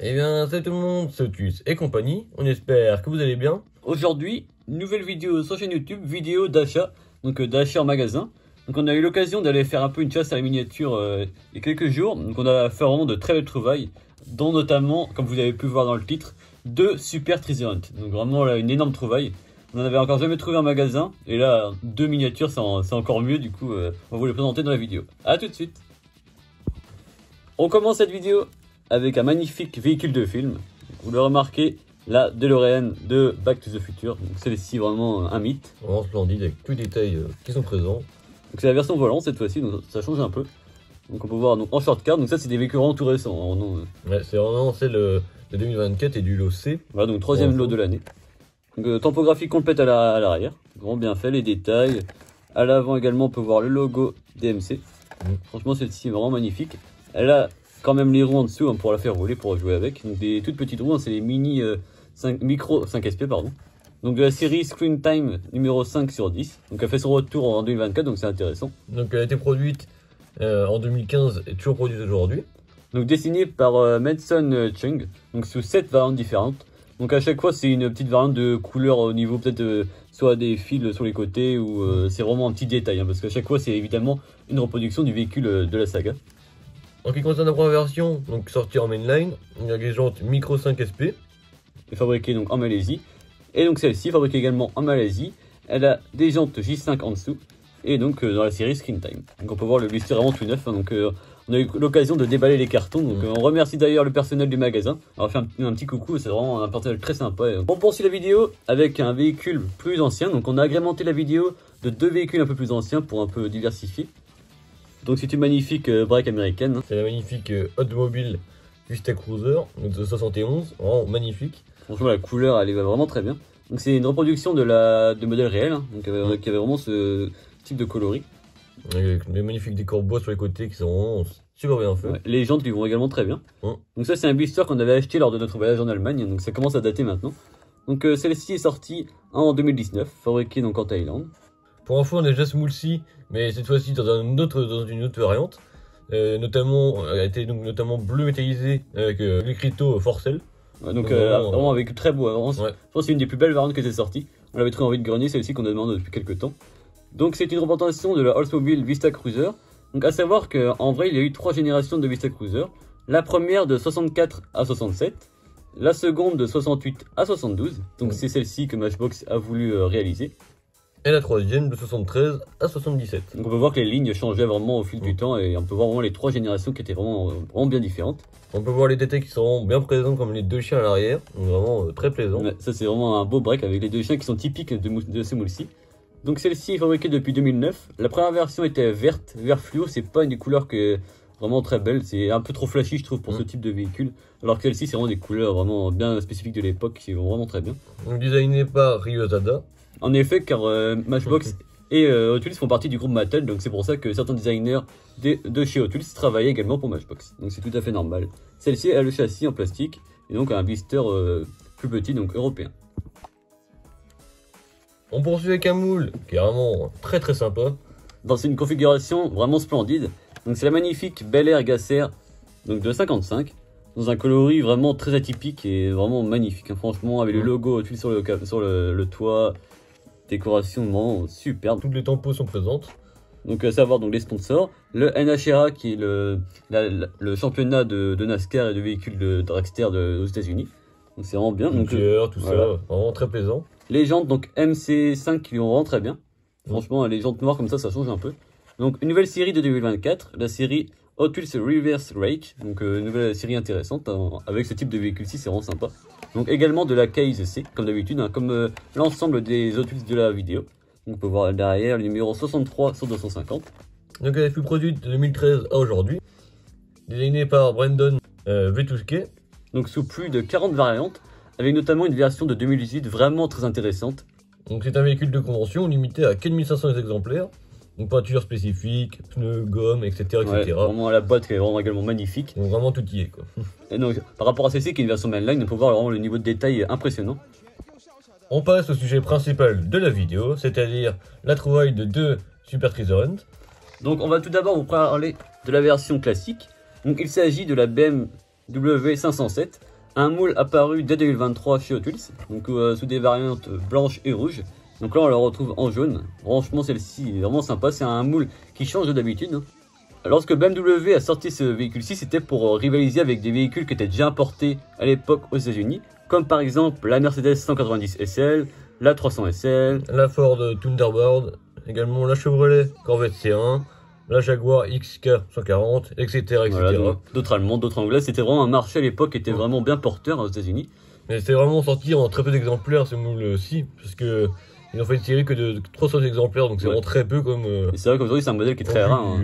Eh bien, salut tout le monde, c'est Otus et compagnie, on espère que vous allez bien. Aujourd'hui, nouvelle vidéo sur chaîne YouTube, vidéo d'achat, donc d'achat en magasin. Donc on a eu l'occasion d'aller faire un peu une chasse à la miniature il y a quelques jours. Donc on a fait vraiment de très belles trouvailles, dont notamment, comme vous avez pu voir dans le titre, 2 Super Treasure Hunt. Donc vraiment là, une énorme trouvaille. On n'en avait encore jamais trouvé en magasin, et là 2 miniatures c'est encore mieux, du coup on va vous les présenter dans la vidéo. A tout de suite. On commence cette vidéo avec un magnifique véhicule de film. Vous le remarquez, la DeLorean de Back to the Future. Donc celle-ci vraiment un mythe. Vraiment splendide avec tous les détails qui sont présents. Donc c'est la version volante cette fois-ci, donc ça change un peu. Donc on peut voir donc, en shortcard, donc ça c'est des véhicules vraiment tout récents. Ouais, c'est vraiment celle de 2024 et du lot C. Voilà, donc troisième lot de l'année. Donc topographie complète à l'arrière, vraiment bien fait, les détails. À l'avant également on peut voir le logo DMC. Franchement celle-ci est vraiment magnifique. Elle a quand même les roues en dessous pour la faire rouler, pour jouer avec. Donc des toutes petites roues, c'est les mini micro 5SP pardon. Donc de la série Screen Time numéro 5 sur 10. Donc elle fait son retour en 2024, donc c'est intéressant. Donc elle a été produite en 2015 et toujours produite aujourd'hui. Donc dessinée par Madsen Chung, donc sous 7 variantes différentes. Donc à chaque fois c'est une petite variante de couleur au niveau peut-être soit des fils sur les côtés ou c'est vraiment un petit détail parce qu'à chaque fois c'est évidemment une reproduction du véhicule de la saga. En ce qui concerne la première version, donc sortie en mainline, il y a les jantes Micro 5 SP. Et fabriquée donc en Malaisie. Et donc celle-ci fabriquée également en Malaisie. Elle a des jantes J5 en dessous. Et donc dans la série Screen Time. Donc on peut voir le blister vraiment tout neuf. Donc on a eu l'occasion de déballer les cartons. Donc on remercie d'ailleurs le personnel du magasin. On va faire un petit coucou, c'est vraiment un personnel très sympa. On poursuit la vidéo avec un véhicule plus ancien. Donc on a agrémenté la vidéo de 2 véhicules un peu plus anciens pour un peu diversifier. Donc c'est une magnifique break américaine. C'est la magnifique Hotmobile Vista Cruiser de 71, vraiment magnifique. Franchement la couleur elle va vraiment très bien. Donc c'est une reproduction de modèles réels, donc qui avait vraiment ce type de coloris. Avec les magnifiques décors bois sur les côtés qui sont vraiment super bien faits. Ouais, les jantes lui vont également très bien. Donc ça c'est un blister qu'on avait acheté lors de notre voyage en Allemagne, donc ça commence à dater maintenant. Donc celle-ci est sortie en 2019, fabriquée donc en Thaïlande. Pour info, on a déjà ce moule-ci, mais cette fois-ci dans une autre variante. Notamment, elle a été donc notamment bleu métallisé avec l'écriteau Forcell. Ouais, donc vraiment avec très beau avance. Ouais. Je pense que c'est une des plus belles variantes qui était sortie. On l'avait très envie de grenier, celle-ci qu'on a demandé depuis quelques temps. Donc c'est une représentation de la Oldsmobile Vista Cruiser. Donc à savoir qu'en vrai il y a eu 3 générations de Vista Cruiser. La première de 64 à 67. La seconde de 68 à 72. Donc c'est celle-ci que Matchbox a voulu réaliser. Et la troisième de 73 à 77. Donc on peut voir que les lignes changeaient vraiment au fil du temps et on peut voir vraiment les 3 générations qui étaient vraiment bien différentes. On peut voir les détails qui sont bien présents comme les 2 chiens à l'arrière, donc vraiment très plaisant. Ouais, ça c'est vraiment un beau break avec les 2 chiens qui sont typiques de ce moule-ci. Donc celle-ci est fabriquée depuis 2009. La première version était verte, vert fluo, c'est pas une des couleurs que vraiment très belle, c'est un peu trop flashy je trouve pour ce type de véhicule. Alors que celle-ci c'est vraiment des couleurs vraiment bien spécifiques de l'époque qui vont vraiment très bien. Donc designé par Ryozada. En effet, car Matchbox et Otus font partie du groupe Mattel, donc c'est pour ça que certains designers de chez Otus travaillent également pour Matchbox. Donc c'est tout à fait normal. Celle-ci a le châssis en plastique et donc un blister plus petit, donc européen. On poursuit avec un moule qui est vraiment très très sympa. Dans une configuration vraiment splendide. Donc c'est la magnifique Bel Air Gasser donc de 55. Dans un coloris vraiment très atypique et vraiment magnifique. Hein, franchement, avec le logo Otus sur le toit. Décoration vraiment superbe. Toutes les tampons sont présentes. Donc à savoir donc les sponsors, le NHRA qui est le championnat de NASCAR et de véhicules de dragster aux États-Unis. Donc c'est vraiment bien. Donc tout voilà. Ça, vraiment très plaisant. Les jantes donc MC5 qui vont vraiment très bien. Franchement les jantes noires comme ça change un peu. Donc une nouvelle série de 2024, la série Otus Reverse Rake, donc une nouvelle série intéressante avec ce type de véhicule-ci, c'est vraiment sympa. Donc également de la Case C, comme d'habitude, comme l'ensemble des Otus de la vidéo. Donc on peut voir derrière le numéro 63 sur 250. Donc elle fut produite de 2013 à aujourd'hui, designée par Brandon Vetuske. Donc sous plus de 40 variantes, avec notamment une version de 2018 vraiment très intéressante. Donc c'est un véhicule de convention limité à 4500 exemplaires. Donc peinture spécifique, pneus, gomme, etc. Ouais, vraiment la boîte qui est vraiment également magnifique. Donc vraiment tout y est quoi. Et donc par rapport à celle-ci qui est une version mainline, on peut voir vraiment le niveau de détail impressionnant. On passe au sujet principal de la vidéo, c'est-à-dire la trouvaille de 2 Super Treasure Hunt. Donc on va tout d'abord vous parler de la version classique. Donc il s'agit de la BMW 507 Un moule apparu dès 2023 chez Hot Wheels, donc sous des variantes blanches et rouges. Donc là on le retrouve en jaune. Franchement celle-ci est vraiment sympa, c'est un moule qui change d'habitude. Lorsque BMW a sorti ce véhicule-ci, c'était pour rivaliser avec des véhicules qui étaient déjà importés à l'époque aux États-Unis, comme par exemple la Mercedes 190 SL, la 300 SL, la Ford Thunderbird, également la Chevrolet Corvette C1, la Jaguar XK 140, etc. Voilà, d'autres allemands, d'autres anglais. C'était vraiment un marché à l'époque qui était vraiment bien porteur aux États-Unis. Mais c'était vraiment sorti en très peu d'exemplaires ce moule-ci, parce que ils ont fait une série que de 300 exemplaires, donc c'est vraiment très peu comme. C'est vrai qu'aujourd'hui c'est un modèle qui est très rare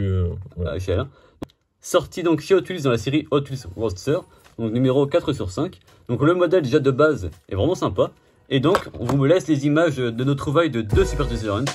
à échelle. Sorti donc chez Hot Wheels dans la série Hot Wheels Roadster, donc numéro 4/5. Donc le modèle déjà de base est vraiment sympa. Et donc on vous laisse les images de nos trouvailles de 2 Super Treasure Hunt.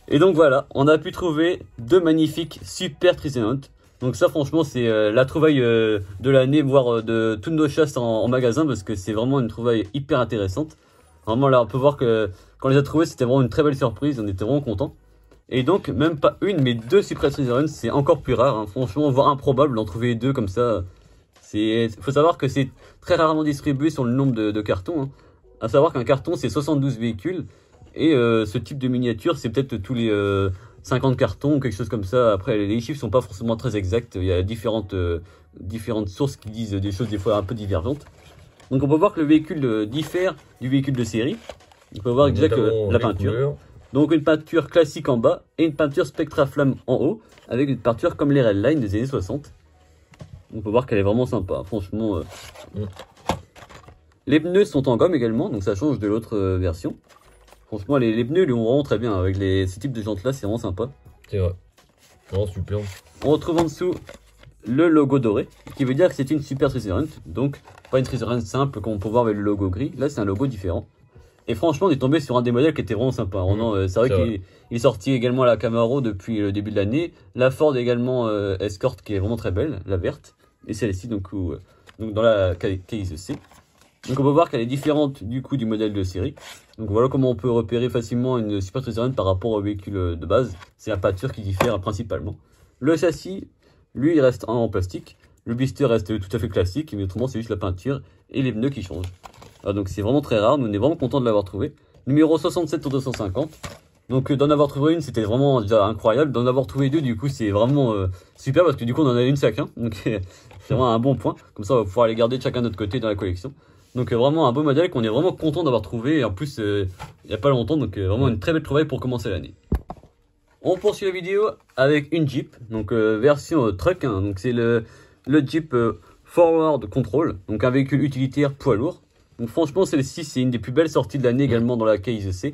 Et donc voilà, on a pu trouver 2 magnifiques Super Treasure Hunt. Donc ça franchement c'est la trouvaille de l'année, voire de toutes nos chasses en magasin, parce que c'est vraiment une trouvaille hyper intéressante. Vraiment là on peut voir que quand on les a trouvés c'était vraiment une très belle surprise, on était vraiment contents. Et donc même pas une mais 2 Super Treasure Hunt, c'est encore plus rare, hein. Franchement voire improbable d'en trouver 2 comme ça. Faut savoir que c'est très rarement distribué sur le nombre de cartons, hein. À savoir qu'un carton c'est 72 véhicules. Et ce type de miniature, c'est peut-être tous les 50 cartons ou quelque chose comme ça. Après, les chiffres sont pas forcément très exacts. Il y a différentes sources qui disent des choses des fois un peu divergentes. Donc on peut voir que le véhicule diffère du véhicule de série. On peut voir déjà que la peinture. Donc une peinture classique en bas et une peinture Spectra Flamme en haut, avec une peinture comme les Railline des années 60. On peut voir qu'elle est vraiment sympa, franchement. Les pneus sont en gomme également, donc ça change de l'autre version. Franchement, les pneus lui vont vraiment très bien. Avec ces types de jantes là, c'est vraiment sympa. C'est vrai. Vraiment super. On retrouve en dessous le logo doré, qui veut dire que c'est une Super Treasure Hunt. Donc, pas une Treasure Hunt simple comme on peut voir avec le logo gris. Là, c'est un logo différent. Et franchement, on est tombé sur un des modèles qui était vraiment sympa. C'est vrai qu'il est sorti également à la Camaro depuis le début de l'année. La Ford également Escort qui est vraiment très belle, la verte. Et celle-ci, donc dans la case C. Donc on peut voir qu'elle est différente du coup du modèle de série. Donc voilà comment on peut repérer facilement une Super Treasure Hunt par rapport au véhicule de base. C'est la peinture qui diffère principalement. Le châssis, lui, il reste en plastique. Le blister reste tout à fait classique, mais autrement c'est juste la peinture et les pneus qui changent. Alors, donc c'est vraiment très rare, nous on est vraiment content de l'avoir trouvé. Numéro 67 sur 250. Donc d'en avoir trouvé une, c'était vraiment déjà incroyable. D'en avoir trouvé 2, du coup, c'est vraiment super parce que du coup on en a une chacun. Donc c'est vraiment un bon point. Comme ça, on va pouvoir les garder chacun de notre côté dans la collection. Donc vraiment un beau modèle qu'on est vraiment content d'avoir trouvé. Et en plus, il n'y a pas longtemps, donc vraiment une très belle trouvaille pour commencer l'année. On poursuit la vidéo avec une Jeep, donc version truck. Hein, donc c'est le Jeep Forward Control, donc un véhicule utilitaire poids lourd. Donc franchement, celle-ci, c'est une des plus belles sorties de l'année également dans la case C.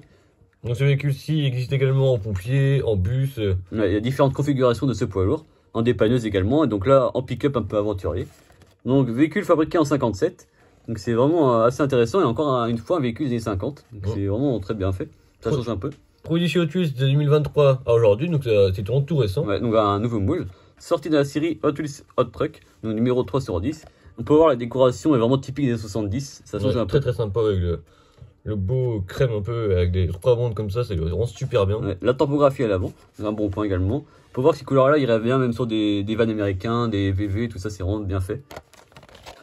Donc ce véhicule-ci existe également en pompier, en bus. Ouais, il y a différentes configurations de ce poids lourd, en dépanneuse également, et donc là en pick-up un peu aventurier. Donc véhicule fabriqué en 57. Donc c'est vraiment assez intéressant et encore une fois un véhicule des années 50. Donc c'est vraiment très bien fait. Ça change un peu. Produit chez Hot Wheels de 2023 à aujourd'hui, donc c'est vraiment tout récent. Ouais, donc un nouveau moule. Sorti de la série Hot Wheels Hot Truck, donc numéro 3 sur 10. On peut voir la décoration est vraiment typique des 70. Ça change un peu. Très sympa avec le beau crème un peu avec des 3 bandes comme ça, c'est vraiment super bien. Ouais, la typographie à l'avant, c'est un bon point également. On peut voir que ces couleurs là iraient bien même sur des vannes américains, des VV, tout ça c'est vraiment bien fait.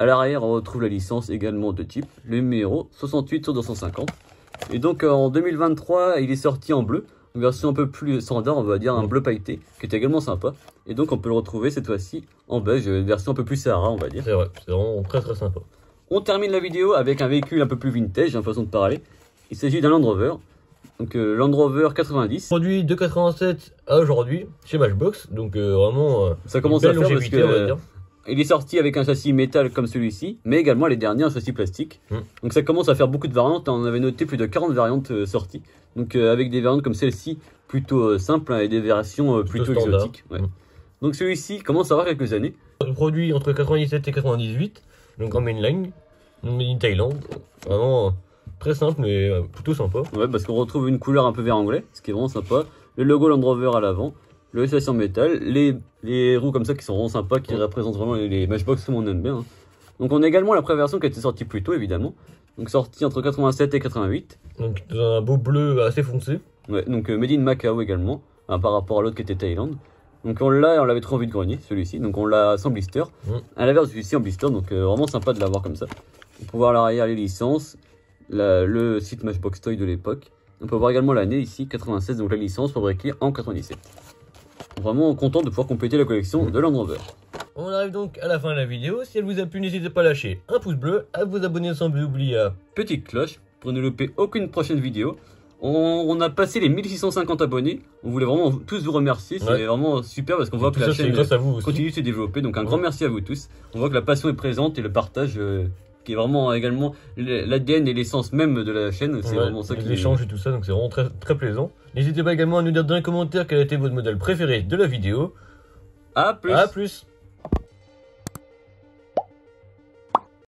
À l'arrière, on retrouve la licence également de Jeep, le numéro 68 sur 250. Et donc en 2023, il est sorti en bleu, une version un peu plus standard, on va dire un bleu pailleté, qui est également sympa. Et donc on peut le retrouver cette fois-ci en beige, une version un peu plus Sahara, on va dire. C'est vrai, c'est vraiment très sympa. On termine la vidéo avec un véhicule un peu plus vintage, une façon de parler. Il s'agit d'un Land Rover, donc Land Rover 90. Produit de 87 à aujourd'hui chez Matchbox, donc vraiment. Ça commence à faire parce que il est sorti avec un châssis métal comme celui-ci, mais également les derniers un châssis plastique. Donc ça commence à faire beaucoup de variantes. On avait noté plus de 40 variantes sorties. Donc avec des variantes comme celle-ci, plutôt simples, hein, et des versions plutôt exotiques. Ouais. Donc celui-ci commence à avoir quelques années. Produit entre 97 et 98, donc en mainline, made in Thaïlande. Vraiment très simple, mais plutôt sympa. Ouais, parce qu'on retrouve une couleur un peu vert anglais, ce qui est vraiment sympa. Le logo Land Rover à l'avant. le SAC en métal, les roues comme ça qui sont vraiment sympas, qui représentent vraiment les Matchbox comme on aime bien. Hein. Donc on a également la première version qui a été sortie plus tôt évidemment, donc sortie entre 87 et 88. Donc dans un beau bleu assez foncé. Ouais, donc Made in Macao également, hein, par rapport à l'autre qui était Thaïlande. Donc on l'avait trop envie de grenier celui-ci, donc on l'a sans blister. À l'inverse celui-ci en blister, donc vraiment sympa de l'avoir comme ça. On peut voir à l'arrière les licences, le site Matchbox Toy de l'époque. On peut voir également l'année ici, 96, donc la licence fabriquée en 97. Vraiment content de pouvoir compléter la collection de Land Rover. On arrive donc à la fin de la vidéo. Si elle vous a plu, n'hésitez pas à lâcher un pouce bleu, à vous abonner sans oublier. Petite cloche pour ne louper aucune prochaine vidéo. On a passé les 1650 abonnés. On voulait vraiment tous vous remercier. C'est vraiment super parce qu'on voit que la chaîne continue de se développer. Donc un grand merci à vous tous. On voit que la passion est présente et le partage qui est vraiment également l'ADN et l'essence même de la chaîne. C'est vraiment ça les échanges et tout ça. Donc c'est vraiment très, très plaisant. N'hésitez pas également à nous dire dans les commentaires quel a été votre modèle préféré de la vidéo. A plus. À plus.